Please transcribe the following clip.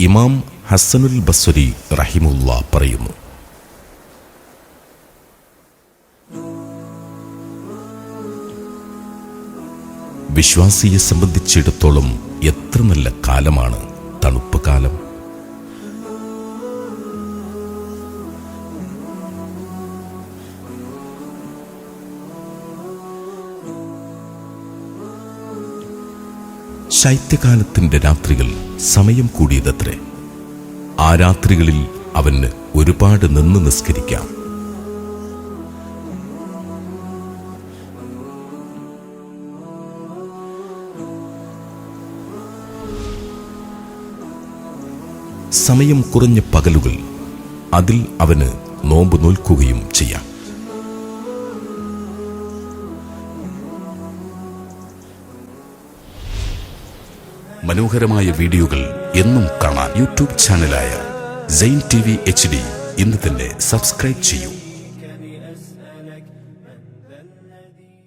ഇമാം ഹസ്സനുൽ ബസ്വരി റഹിമുല്ലാ പറയുന്നു, വിശ്വാസിയെ സംബന്ധിച്ചിടത്തോളം എത്ര നല്ല കാലമാണ് തണുപ്പ് കാലം. ശൈത്യകാലത്തിന്റെ രാത്രികൾ സമയം കൂടിയതത്രേ. ആ രാത്രികളിൽ അവന് ഒരുപാട് നിന്ന് നിസ്കരിക്കാം. സമയം കുറഞ്ഞ പകലുകൾ, അതിൽ അവന് നോമ്പ് നോൽക്കുകയും ചെയ്യാം. മനോഹരമായ വീഡിയോകൾ എന്നും കാണാൻ യൂട്യൂബ് ചാനലായ സൈൻ TV HD ഇന്ന് തന്നെ സബ്സ്ക്രൈബ് ചെയ്യൂ.